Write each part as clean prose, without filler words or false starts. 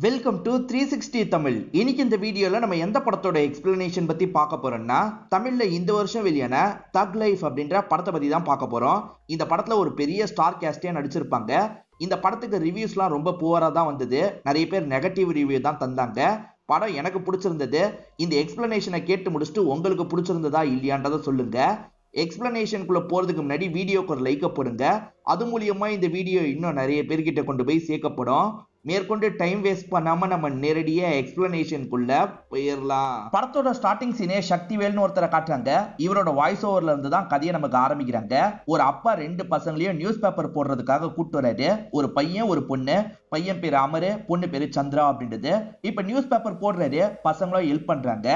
Welcome to 360 Tamil. இன்னைக்கு இந்த வீடியோல நம்ம எந்த படத்தோட எக்ஸ்பிளனேஷன் பத்தி பார்க்க போறோம்னா, தமிழ்ல இந்த வருஷம் வெளியான தக் லைஃப் அப்படின்ற படத்தை பத்தி தான் பார்க்க போறோம். இந்த படத்துல ஒரு பெரிய ஸ்டார் கேஸ்டே நடிச்சிருப்பாங்க. இந்த படத்துக்கு ரிவ்யூஸ்லாம் ரொம்ப புவரா தான் வந்தது. நிறைய பேர் நெகட்டிவ் ரிவ்யூ தான் தந்தாங்க. படம் எனக்கு பிடிச்சிருந்தது. இந்த எக்ஸ்பிளனேஷனை கேட்டு முடிச்சுட்டு உங்களுக்கு பிடிச்சிருந்ததா இல்லையான்றதை சொல்லுங்க. எக்ஸ்பிளனேஷனுக்குள்ள போறதுக்கு முன்னாடி வீடியோக்கு ஒரு லைக்க போடுங்க. அது மூலியமா இந்த வீடியோ இன்னும் நிறைய பேர்கிட்ட கொண்டு போய் சேர்க்கப்படும். மேற்கொண்டு டைம் வேஸ்ட் பண்ணாம நம்ம நேரடியா எக்ஸ்பிளனேஷனுக்குள்ள போயிடலாம். படத்தோட ஸ்டார்டிங் சீனே சக்திவேல்னு ஒருத்தரை காட்டுறாங்க. இவரோட வாய்ஸ் ஓவர்ல இருந்து தான் கதையை நமக்கு ஆரம்பிக்கிறாங்க. ஒரு அப்பா ரெண்டு பசங்களையும் நியூஸ் பேப்பர் போடுறதுக்காக கூட்டு வராரு. ஒரு பையன் ஒரு பொண்ணு. பையன் பேரு அமரு, பொண்ணு பேரு சந்திரா அப்படின்றது. இப்ப நியூஸ் பேப்பர் போடுறாரு, பசங்களும் ஹெல்ப் பண்றாங்க.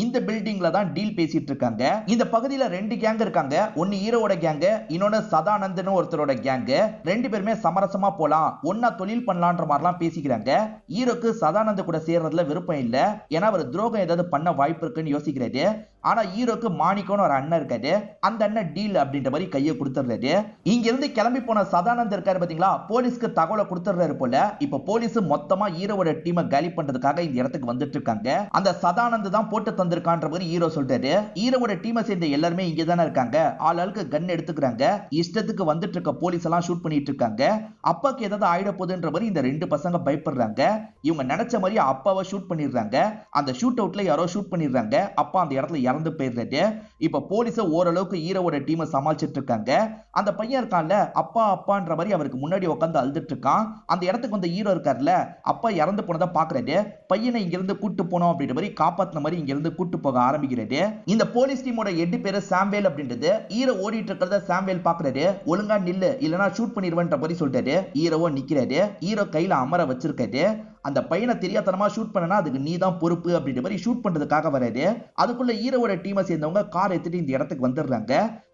இந்த பில்டிங்ல தான் டீல் பேசிட்டு இருக்காங்க. இந்த பகுதியில ரெண்டு கேங் இருக்காங்க. ஒன்னு ஹீரோட கேங், இன்னொன்னு சதானந்த்னு ஒருத்தரோட கேங். ரெண்டு பேருமே சமரசமா போலாம், ஒன்னா தொழில் பண்ணலான்ற மாதிரிலாம் பேசிக்கிறாங்க. ஹீரோக்கு சதானந்த் கூட சேர்றதுல விருப்பம் இல்ல. ஏன்னா அவர் துரோகம் ஏதாவது பண்ண வாய்ப்பு இருக்குன்னு யோசிக்கிறாரு. ஆனா ஹீரோக்கு மாணிக்கம்னு ஒரு அண்ணன் இருக்காரு. அந்த அண்ணன் டீல் அப்படின்ற மாதிரி கையை கொடுத்துறாரு. இங்க இருந்து கிளம்பி போன சதானந்த் இருக்காரு பாத்தீங்களா, போலீஸ்க்கு தகவலை கொடுத்துறாரு போல. இப்ப போலீஸ் மொத்தமா ஹீரோவோட டீமை காலி பண்றதுக்காக இந்த இடத்துக்கு வந்துட்டு இருக்காங்க. அந்த சதானந்த் தான் போட்டு தந்திருக்கான்ற மாதிரி ஹீரோ சொல்றாரு. ஹீரோவோட டீமை சேர்ந்த எல்லாருமே இங்க தானே இருக்காங்க. ஆளுக்கு கன் எடுத்துக்கிறாங்க. இஷ்டத்துக்கு வந்துட்டு இருக்க போலீஸ் எல்லாம் ஷூட் பண்ணிட்டு இருக்காங்க. அப்பாக்கு ஏதாவது ஆயிட போகுதுன்ற மாதிரி இந்த ரெண்டு பசங்க பயப்படுறாங்க. இவங்க நினைச்ச மாதிரி அப்பாவை ஷூட் பண்ணிடுறாங்க. அந்த ஷூட் அவுட்ல யாரோ ஷூட் பண்ணிடுறாங்க. அப்பா அந்த இடத்துல இறந்து போயிடுறாரு. இப்ப போலீஸ் ஓரளவுக்கு ஹீரோவோட டீமை சமாளிச்சிட்டு இருக்காங்க. அந்த பையன் இருக்கான்ல, அப்பா அப்பான்ற மாதிரி அவருக்கு முன்னாடி உட்காந்து அழுதுட்டு இருக்கான். அந்த இடத்துக்கு வந்து ஹீரோ இருக்காருல்ல, அப்பா இறந்து போனதை பாக்குறாரு. பையனை இங்க இருந்து கூட்டு போனோம் அப்படின்ற மாதிரி காப்பாத்தின மாதிரி இங்க இருந்து கூட்டு போக ஆரம்பிக்கிறாரு. இந்த போலீஸ் டீமோட ஹெட் பேரு சாம்வேல் அப்படின்றது. ஹீரோ ஓடிட்டு இருக்கிறத சாம்வேல் பாக்குறாரு. ஒழுங்கா நில்லு இல்லனா ஷூட் பண்ணிடுவேன்ற மாதிரி சொல்றாரு. ஹீரோவோ நிக்கிறாரு. ஹீரோ கையில அமர வச்சிருக்காரு. அந்த பையனை தெரியாதனமா ஷூட் பண்ணனா அதுக்கு நீ தான் பொறுப்பு அப்படின்ற மாதிரி ஷூட் பண்றதுக்காக வராரு. அதுக்குள்ள ஹீரோவோட டீமை சேர்ந்தவங்க கார் எடுத்துட்டு இந்த இடத்துக்கு வந்துடுறாங்க.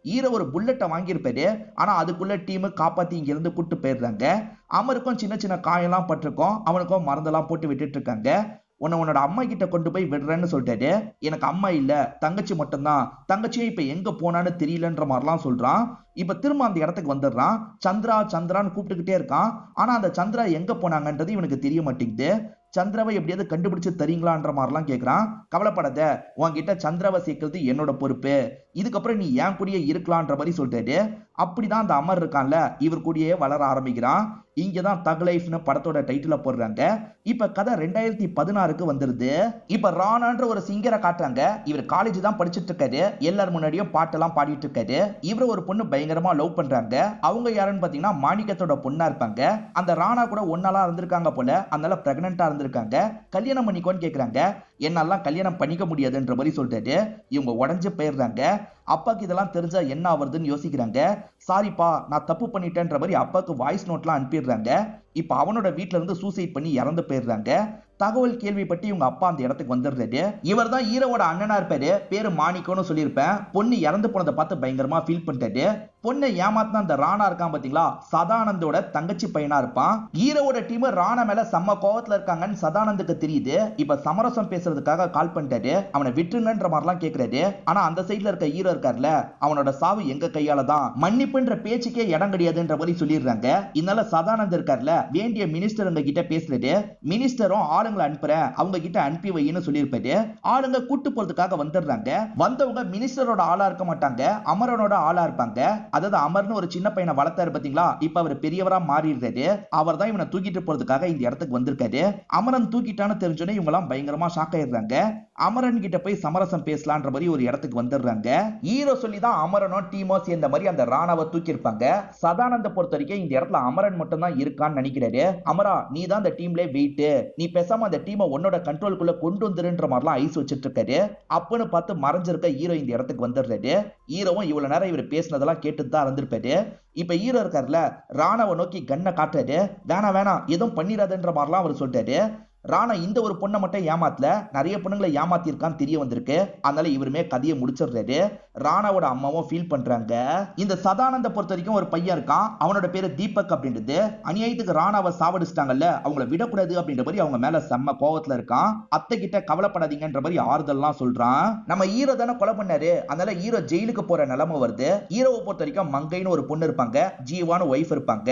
ஹீரோ ஒரு புல்லட்டை வாங்கியிருப்பாரு. ஆனா அதுக்குள்ள டீம் காப்பாத்தி இங்க இருந்து கூட்டு போயிடுறாங்க. அமருக்கும் சின்ன சின்ன காயெல்லாம் பட்டிருக்கும். அவனுக்கும் மருந்தெல்லாம் போட்டு விட்டுட்டு இருக்காங்க. உன்னோட அம்மா கிட்ட கொண்டு போய் விடுறேன்னு சொல்லிட்டாரு. எனக்கு அம்மா இல்ல, தங்கச்சி மட்டும்தான். தங்கச்சியும் இப்ப எங்க போனான்னு தெரியலன்ற மாதிரிலாம் சொல்றான். இப்ப திரும்ப அந்த இடத்துக்கு வந்துடுறான். சந்திரா சந்திரான்னு கூப்பிட்டுக்கிட்டே இருக்கான். ஆனா அந்த சந்திரா எங்க போனாங்கன்றது இவனுக்கு தெரிய மாட்டேங்குது. சந்திராவை எப்படியாவது கண்டுபிடிச்சு தரீங்களான்ற மாதிரிலாம் கேட்கிறான். கவலைப்படாத, உன்கிட்ட சந்திராவை சேர்க்கிறது என்னோட பொறுப்பு. இதுக்கப்புறம் நீ ஏன் கூடயே இருக்கலான்ற மாதிரி சொல்லிட்டாரு. அப்படிதான் அந்த அமர் இருக்கான்ல, இவர் கூடயே வளர ஆரம்பிக்கிறான். இங்கதான் தக் லைஃப்னு படத்தோட டைட்டில போடுறாங்க. இப்ப கதை 2016க்கு வந்துருது. இப்ப ராணான்ற ஒரு சிங்கரை காட்டுறாங்க. இவர் காலேஜ் தான் படிச்சுட்டு இருக்காரு. எல்லார் முன்னாடியும் பாட்டெல்லாம் பாடிட்டு இருக்காரு. இவர் ஒரு பொண்ணு பயங்கரமா லவ் பண்றாங்க. அவங்க யாருன்னு பாத்தீங்கன்னா மாணிக்கத்தோட பொண்ணா இருப்பாங்க. அந்த ராணா கூட ஒன்னாலாம் இருந்திருக்காங்க போல. அதனால பிரெக்னெண்டா இருந்திருக்காங்க. கல்யாணம் பண்ணிக்கோன்னு கேக்குறாங்க. என்னாலாம் கல்யாணம் பண்ணிக்க முடியாதுன்ற மாதிரி சொல்லிட்டாரு. இவங்க உடஞ்சு போயிடுறாங்க. அப்பாக்கு இதெல்லாம் தெரிஞ்சா என்ன ஆகுதுன்னு யோசிக்கிறாங்க. சாரிப்பா, நான் தப்பு பண்ணிட்டேன்ற மாதிரி அப்பாக்கு வாய்ஸ் நோட்லாம் அனுப்பிடுறாங்க. இப்ப அவனோட வீட்டுல இருந்து சூசைட் பண்ணி இறந்து போயிடுறாங்க. தகவல் கேள்விப்பட்டு இவங்க அப்பா அந்த இடத்துக்கு வந்துடுறாரு. இவர் தான் ஹீரோவோட அண்ணனா இருப்பாரு. பேரு மாணிக்கம்னு சொல்லியிருப்பேன். பொண்ணு இறந்து போனதை பார்த்து பயங்கரமா ஃபீல் பண்ணிட்டாரு. பொண்ணை ஏமாத்தின அந்த ராணா இருக்கான் பாத்தீங்களா, சதானந்தோட தங்கச்சி பையனா இருப்பான். ஹீரோவோட டீம் ராணா மேல செம்ம கோவத்துல இருக்காங்கன்னு சதானந்துக்கு தெரியுது. இப்ப சமரசம் பேசுறதுக்காக கால் பண்ணிட்டாரு. அவனை விட்டுருங்கன்ற மாதிரிலாம் கேக்குறாரு. ஆனா அந்த சைட்ல இருக்க ஹீரோ இருக்காருல, அவனோட சாவு எங்க கையால தான், மன்னிப்புன்ற பேச்சுக்கே இடம் கிடையாதுன்ற மாதிரி சொல்லிடுறாங்க. இதனால சதானந்த் இருக்காருல, வேண்டிய மினிஸ்டர் கிட்ட பேசுறாரு. மினிஸ்டரும் ஆளுங்களை அனுப்புறேன், அவங்க கிட்ட அனுப்பி வைன்னு சொல்லியிருப்பாரு. ஆளுங்க கூட்டு போறதுக்காக வந்துடுறாங்க. வந்தவங்க மினிஸ்டரோட ஆளா இருக்க மாட்டாங்க, அமரனோட ஆளா இருப்பாங்க. அதாவது அமர்னு ஒரு சின்ன பையனை வளர்த்தாரு பாத்தீங்களா, இப்ப அவர் பெரியவரா மாறிடுறாரு. அவர் தான் இவனை தூக்கிட்டு போறதுக்காக இந்த இடத்துக்கு வந்திருக்காரு. அமரன் தூக்கிட்டான்னு தெரிஞ்சோன்னே இவங்க எல்லாம் பயங்கரமா ஷாக் ஆயிடுறாங்க. அமரன் கிட்ட போய் சமரசம் பேசலான்ற மாதிரி ஒரு இடத்துக்கு வந்துடுறாங்க. ஹீரோ சொல்லி தான் அமரனோ டீமோ சேர்ந்த மாதிரி அந்த ராணாவை தூக்கி இருப்பாங்க. சதானந்த பொறுத்த வரைக்கும் இந்த இடத்துல அமரன் மட்டும் தான் இருக்கான்னு நினைக்கிறாரு. அமரா, நீ தான் அந்த டீம்ல வெயிட், நீ பேசாம அந்த டீமை உன்னோட கண்ட்ரோலுக்குள்ள கொண்டு வந்துருன்ற மாதிரிலாம் ஐஸ் வச்சிட்டு இருக்காரு. அப்பன்னு பார்த்து மறைஞ்சிருக்க ஹீரோ இந்த இடத்துக்கு வந்துடுறாரு. ஹீரோவும் இவ்வளவு நேரம் இவர் பேசினதெல்லாம் கேட்டு தான் இருந்திருப்பாரு. இப்ப ஹீரோ இருக்காருல, ராணாவை நோக்கி கண்ணை காட்டுறாரு. வேணாம் வேணாம், எதுவும் பண்ணிடாதுன்ற மாதிரிலாம் அவர் சொல்றாரு. ராணா இந்த ஒரு பொண்ணை மட்டும் ஏமாத்தல, நிறைய பொண்ணுங்களை ஏமாத்தி இருக்கான்னு தெரிய வந்திருக்கு. அதனால இவருமே கதையை முடிச்சிடுறாரு. ராணாவோட அம்மாவும் ஃபீல் பண்றாங்க. இந்த சதானந்த பொறுத்த வரைக்கும் ஒரு பையன் இருக்கான், அவனோட பேரு தீபக் அப்படின்றது. அநியாயத்துக்கு ராணாவை சாவடிச்சிட்டாங்கல்ல, அவங்கள விடக்கூடாது அப்படின்ற மாதிரி அவங்க மேல செம்ம கோவத்துல இருக்கான். அத்தை கிட்ட கவலைப்படாதீங்கன்ற மாதிரி ஆறுதல்லாம் சொல்றான். நம்ம ஹீரோ தானே கொலை பண்ணாரு, அதனால ஹீரோ ஜெயிலுக்கு போற நிலைமை வருது. ஹீரோவை பொறுத்த வரைக்கும் மங்கைன்னு ஒரு பொண்ணு இருப்பாங்க, ஜீவான்னு ஒய்ஃப் இருப்பாங்க.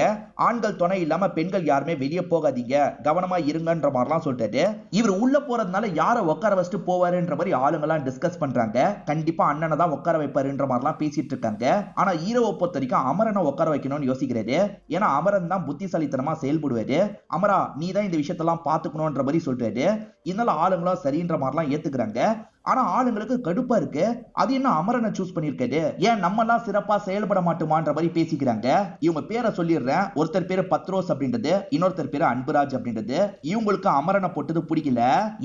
ஆண்கள் துணை இல்லாம பெண்கள் யாருமே வெளியே போகாதீங்க, கவனமா இருங்கன்ற மாதிரிலாம் சொல்லிட்டாரு. இவர் உள்ள போறதுனால யாரை உட்கார வச்சுட்டு போவாருன்ற மாதிரி ஆளுங்கெல்லாம் டிஸ்கஸ் பண்றாங்க. கண்டிப்பா அண்ணனை தான் உட்கார வைப்பாருன்ற மாதிரிலாம் பேசிட்டு இருக்காங்க. ஆனா ஹீரோவை பொறுத்த வரைக்கும் அமரனை உட்கார வைக்கணும்னு யோசிக்கிறாரு. ஏன்னா அமரன் தான் புத்திசாலித்தனமா செயல்படுவாரு. அமரா நீ தான் இந்த விஷயத்தெல்லாம் பாத்துக்கணும்ன்ற மாதிரி சொல்றாரு. இதனால ஆளுங்களும் சரின்ற மாதிரிலாம் ஏத்துக்கிறாங்க. ஆனா ஆளுங்களுக்கு கடுப்பா இருக்கு, அது என்ன அமரனை சூஸ் பண்ணிருக்காரு, ஏன் நம்ம எல்லாம் சிறப்பா செயல்பட மாட்டோமான்ற மாதிரி பேசிக்கிறாங்க. இவங்க பேரை சொல்லிடுறேன். ஒருத்தர் பேரு பத்ரோஸ் அப்படின்றது, இன்னொருத்தர் பேரு அன்புராஜ் அப்படின்றது. இவங்களுக்கு அமரனை போட்டது பிடிக்கல.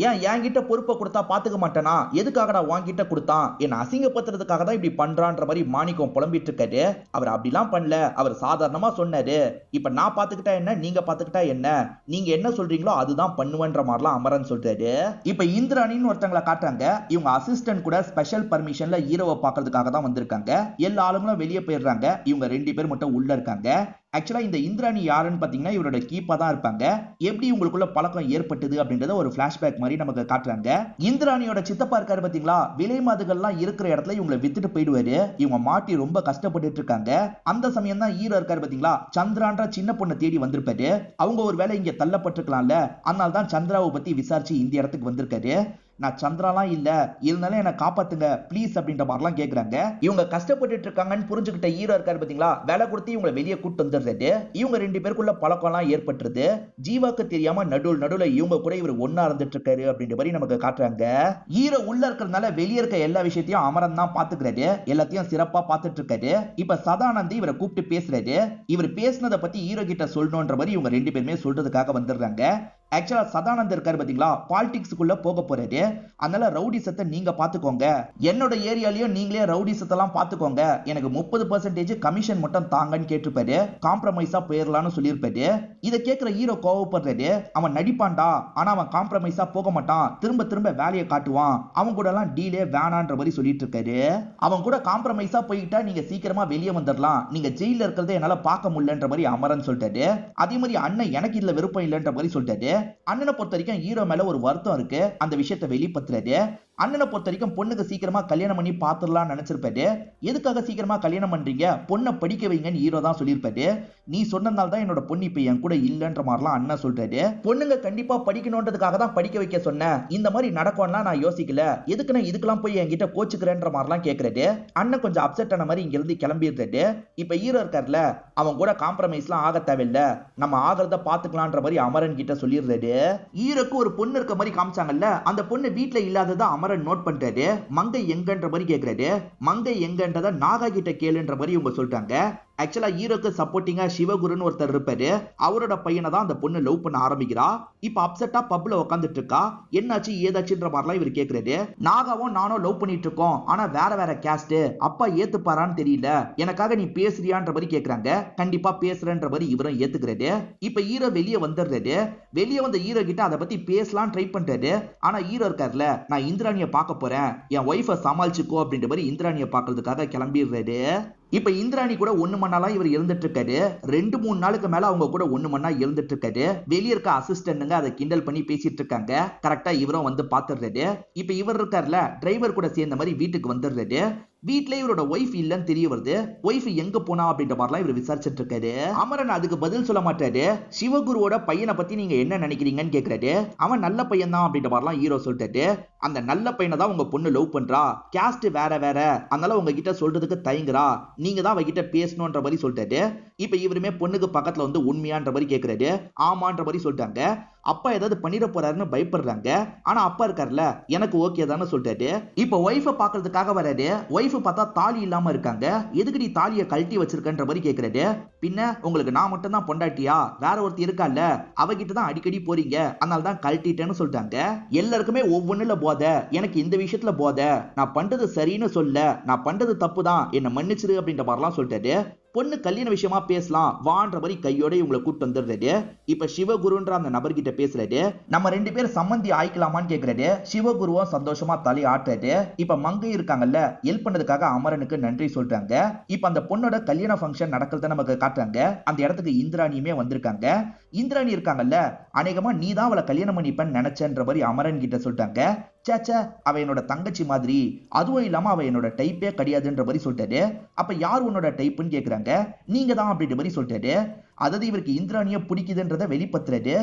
ஏன் என்கிட்ட பொறுப்பை கொடுத்தா பாத்துக்க மாட்டேனா, எதுக்காகடா வாங்கிட்ட கொடுத்தான், என்ன அசிங்கப்படுத்துறதுக்காக தான் இப்படி பண்றான்ற மாதிரி மாணிக்கம் புலம்பிட்டு இருக்காரு. அவர் அப்படிலாம் பண்ணல, அவர் சாதாரணமா சொன்னாரு. இப்ப நான் பாத்துக்கிட்டா என்ன, நீங்க பாத்துக்கிட்டா என்ன, நீங்க என்ன சொல்றீங்களோ அதுதான் பண்ணுவேன்ற மாதிரிலாம் அமரன் சொல்றாரு. இப்ப இந்திராணின்னு ஒருத்தங்களை காட்டுறாங்க. இவங்க அசிஸ்டன்ட் கூட ஸ்பெஷல் பர்மிஷன்ல ஹீரோவை பார்க்கிறதுக்காக தான் வந்திருக்காங்க. எல்லா ஆளுங்களும் வெளியே போயிடுறாங்க. இவங்க 2 பேர் மட்டும் உள்ள இருக்காங்க. ஆக்சுவலா இந்த இந்திராணி யாருன்னு பாத்தீங்கன்னா இவரோட கீப்பா தான் இருப்பாங்க. எப்படி உங்களுக்குள்ள பழக்கம் ஏற்பட்டது அப்படின்றத ஒரு பிளாஷ்பேக் மாதிரி நமக்கு காட்டுறாங்க. இந்திராணியோட சித்தப்பா இருக்காரு பாத்தீங்களா, விலை மாதுகள்லாம் இருக்கிற இடத்துல இவங்களை வித்துட்டு போயிடுவாரு. இவங்க மாட்டி ரொம்ப கஷ்டப்பட்டு இருக்காங்க. அந்த சமயம் தான் ஹீரோ இருக்காரு பாத்தீங்களா, சந்திரான்ற சின்ன பொண்ணை தேடி வந்திருப்பாரு. அவங்க ஒரு வேளை இங்க தள்ளப்பட்டிருக்கலாம்ல, அதனால தான் சந்திராவை பத்தி விசாரிச்சு இந்த இடத்துக்கு வந்திருக்காரு. நான் சந்திராலாம் இல்ல, இருந்தாலும் என்ன காப்பாத்துங்க ப்ளீஸ் அப்படின்ற மாதிரிலாம் கேக்குறாங்க. இவங்க கஷ்டப்பட்டு இருக்காங்கன்னு புரிஞ்சுக்கிட்ட ஹீரோ இருக்காரு பாத்தீங்களா, வேலை கொடுத்து இவங்களை வெளியே கூட்டு வந்துடுறாரு. இவங்க 2 பேருக்குள்ள பழக்கம்லாம் ஏற்பட்டுருது. ஜீவாக்கு தெரியாம நடுவுல இவங்க கூட இவர் ஒன்னா இருந்துட்டு இருக்காரு அப்படின்ற மாதிரி நமக்கு காட்டுறாங்க. ஹீரோ உள்ள இருக்கிறதுனால வெளியே இருக்க எல்லா விஷயத்தையும் அமரன் தான் பாத்துக்கிறாரு, எல்லாத்தையும் சிறப்பா பாத்துட்டு இருக்காரு. இப்ப சதானந்த் இவரை கூப்பிட்டு பேசுறாரு. இவர் பேசினதை பத்தி ஹீரோ கிட்ட சொல்லணும்ன்ற மாதிரி இவங்க 2 பேருமே சொல்றதுக்காக வந்துடுறாங்க. ஆக்சுவலா சதானந்த் இருக்காரு பாத்தீங்களா, பாலிடிக்ஸ்க்குள்ள போக போறாரு. அதனால ரவுடிசத்தை நீங்க பாத்துக்கோங்க, என்னோட ஏரியாலயும் நீங்களே ரவுடிசத்தெல்லாம் பாத்துக்கோங்க, எனக்கு 30% கமிஷன் மட்டும் தாங்கன்னு கேட்டிருப்பாரு. காம்ப்ரமைஸா போயிடலாம்னு சொல்லியிருப்பாரு. இதை கேட்கிற ஹீரோ கோவப்படுறாரு. அவன் நடிப்பான்டா, ஆனா அவன் காம்ப்ரமைஸா போக மாட்டான், திரும்ப திரும்ப வேலையை காட்டுவான், அவன் கூட எல்லாம் டீலே வேணான்ற மாதிரி சொல்லிட்டு இருக்காரு. அவன் கூட காம்ப்ரமைஸா போயிட்டா நீங்க சீக்கிரமா வெளியே வந்துடலாம், நீங்க ஜெயில இருக்கிறத என்னால பார்க்க முடியலன்ற மாதிரி அமரன் சொல்லிட்டாரு. அதே மாதிரி அண்ணன் எனக்கு இதுல விருப்பம் இல்லைன்ற மாதிரி சொல்லிட்டாரு. அண்ணனை பொறுத்த வரைக்கும் ஹீரோ மேல ஒரு வருத்தம் இருக்கு, அந்த விஷயத்தை வெளிப்படுத்துறாரு. அண்ணனை பொறுத்த வரைக்கும் பொண்ணுக்கு சீக்கிரமா கல்யாணம் பண்ணி பாத்துடலாம் நினைச்சிருப்பாரு. எதுக்காக சீக்கிரமா கல்யாணம் பண்றீங்க, பொண்ணை படிக்க வைங்கன்னு ஹீரோ தான் சொல்லியிருப்பாரு. நீ சொன்னதால தான் என்னோட பொண்ணு இப்ப என் கூட இல்லன்ற மாதிரிலாம் அண்ணன் சொல்றாரு. பொண்ணுங்க கண்டிப்பா படிக்கணும்ன்றதுக்காக தான் படிக்க வைக்க சொன்னேன், இந்த மாதிரி நடக்கும்னா நான் யோசிக்கல, எதுக்கு நான் இதுக்கெல்லாம் போய் என்கிட்ட கோச்சுக்கிறேன்ற மாதிரிலாம் கேட்கறாரு. அண்ணன் கொஞ்சம் அப்செட் ஆன மாதிரி இங்க இருந்து கிளம்பிடுறாரு. இப்ப ஹீரோ இருக்காருல, அவன் கூட காம்ப்ரமைஸ்லாம் ஆக தேவையில்ல, நம்ம ஆகிறத பாத்துக்கலான்ற மாதிரி அமரன் கிட்ட சொல்லிடுறாரு. ஹீரோக்கு ஒரு பொண்ணு இருக்க மாதிரி காமிச்சாங்கல்ல, அந்த பொண்ணு வீட்டுல இல்லாததா அமரன் நோட் பண்றாரு. மங்கை எங்கன்ற மாதிரி கேக்குறாரு. மங்கை எங்கன்றத நாகா கிட்ட கேளுன்ற மாதிரி இவங்க சொல்றாங்க. ஆக்சுவலா ஹீரோக்கு சப்போர்ட்டிங்கா சிவகுருன்னு ஒருத்தர் இருப்பாரு. அவரோட பையனை தான் அந்த பொண்ணு லவ் பண்ண ஆரம்பிக்கிறா. இப்ப அப்செட்டா பப்ல உட்காந்துட்டு இருக்கா. என்னாச்சு ஏதாச்சுன்ற மாதிரிலாம் இவர் கேக்குறாரு. நாகாவும் நானும் லவ் பண்ணிட்டு இருக்கோம், ஆனா வேற வேற கேஸ்ட், அப்பா ஏத்துப்பாரான்னு தெரியல, எனக்காக நீ பேசுறியான்ற மாதிரி கேக்குறாங்க. கண்டிப்பா பேசுறேன்ற மாதிரி இவரும் ஏத்துக்கிறாரு. இப்ப ஹீரோ வெளியே வந்துடுறாரு. வெளியே வந்த ஹீரோ கிட்ட அதை பத்தி பேசலாம் ட்ரை பண்றாரு. ஆனா ஹீரோ இருக்காருல, நான் இந்திராணியை பார்க்க போறேன், என் ஒய்ஃபை சமாளிச்சுக்கோ அப்படின்ற மாதிரி இந்திராணியை பார்க்கறதுக்காக கிளம்பிடுறாரு. இப்ப இந்திராணி கூட 1 மணி நேரம் இவர் இருந்துட்டு இருக்காரு. 2-3 நாளுக்கு மேல அவங்க கூட 1 மணி நேரம் இருந்துட்டு இருக்காரு. வெளியே இருக்க அசிஸ்டன்ட்ங்க அதை கிண்டல் பண்ணி பேசிட்டு இருக்காங்க. கரெக்டா இவரும் வந்து பாத்துறாரு. இப்ப இவர் இருக்காருல, டிரைவர் கூட சேர்ந்த மாதிரி வீட்டுக்கு வந்துடுறாரு. வீட்டுல இவரோட ஒய்ஃப் இல்லன்னு தெரிய வருது. ஒய்ஃப் எங்க போனா அப்படின்ற மாதிரிலாம் இவர் விசாரிச்சுட்டு இருக்காரு. அமரன் அதுக்கு பதில் சொல்ல மாட்டாரு. சிவகுருவோட பையனை பத்தி நீங்க என்ன நினைக்கிறீங்கன்னு கேக்குறாரு. அவன் நல்ல பையன் தான் அப்படின்ற மாதிரிலாம் ஹீரோ சொல்லிட்டாரு. அந்த நல்ல பையனை தான் உங்க பொண்ணு லவ் பண்றா, கேஸ்ட் வேற வேற, அதனால உங்ககிட்ட சொல்றதுக்கு தயங்குறா, நீங்க தான் அவகிட்ட பேசணும்ன்ற மாதிரி சொல்லிட்டாரு. இப்ப இவருமே பொண்ணுக்கு பக்கத்துல வந்து உண்மையான்ற மாதிரி கேக்குறாரு. ஆமான்ற மாதிரி சொல்லிட்டாங்க. அப்பா ஏதாவது பண்ணிட போறாருன்னு பயப்படுறாங்க. ஆனா அப்பா இருக்காருல, எனக்கு ஓகே தானே சொல்லிட்டாரு. இப்ப ஒய்ஃபை பாக்குறதுக்காக வராரு. ஒய்ஃப் பார்த்தா தாலி இல்லாம இருக்காங்க. எதுக்கு நீ தாலியை கழட்டி வச்சிருக்கன்ற மாதிரி கேக்குறாரு. பின்ன உங்களுக்கு நான் மட்டும் தான் பொண்டாட்டியா, வேற ஒருத்தி இருக்கால, அவகிட்ட தான் அடிக்கடி போறீங்க, அதனால தான் கழட்டிட்டேன்னு சொல்லிட்டாங்க. எல்லாருக்குமே ஒவ்வொன்றுல போத, எனக்கு இந்த விஷயத்துல போத, நான் பண்றது சரின்னு சொல்ல, நான் பண்றது தப்பு தான், என்ன மன்னிச்சிரு அப்படின்ற மாதிரிலாம் சொல்லிட்டாரு. பொண்ணு கல்யாண விஷயமா பேசலாம் வான்ற மாதிரி கையோட இவங்களை கூட்டு வந்துடுறாரு. இப்ப சிவகுருன்ற அந்த நபர்கிட்ட பேசுறாரு. நம்ம 2 பேரும் சம்மந்தி ஆயிக்கலாமான்னு கேக்குறாரு. சிவகுருவும் சந்தோஷமா தலை ஆட்டுறாரு. இப்ப மங்கை இருக்காங்கல்ல, ஹெல்ப் பண்ணதுக்காக அமரனுக்கு நன்றி சொல்றாங்க. இப்ப அந்த பொண்ணோட கல்யாண ஃபங்க்ஷன் நடக்கிறத நமக்கு காட்டுறாங்க. அந்த இடத்துக்கு இந்திராணியுமே வந்திருக்காங்க. இந்திராணி இருக்காங்கல்ல, அநேகமா நீ தான் அவளை கல்யாணம் பண்ணிப்பேன்னு நினைச்சன்ற மாதிரி அமரன் கிட்ட சொல்லிட்டாங்க. சேச்சா, அவ என்னோட தங்கச்சி மாதிரி, அதுவும் இல்லாம அவ என்னோட டைப்பே கிடையாதுன்ற மாதிரி சொல்லிட்டாரு. அப்ப யார் உன்னோட டைப்புன்னு கேக்குறாங்க. நீங்க தான் அப்படின்ற மாதிரி சொல்லிட்டாரு. அதாவது இவருக்கு இந்திராணிய பிடிக்குதுன்றத வெளிப்படுத்துறாரு.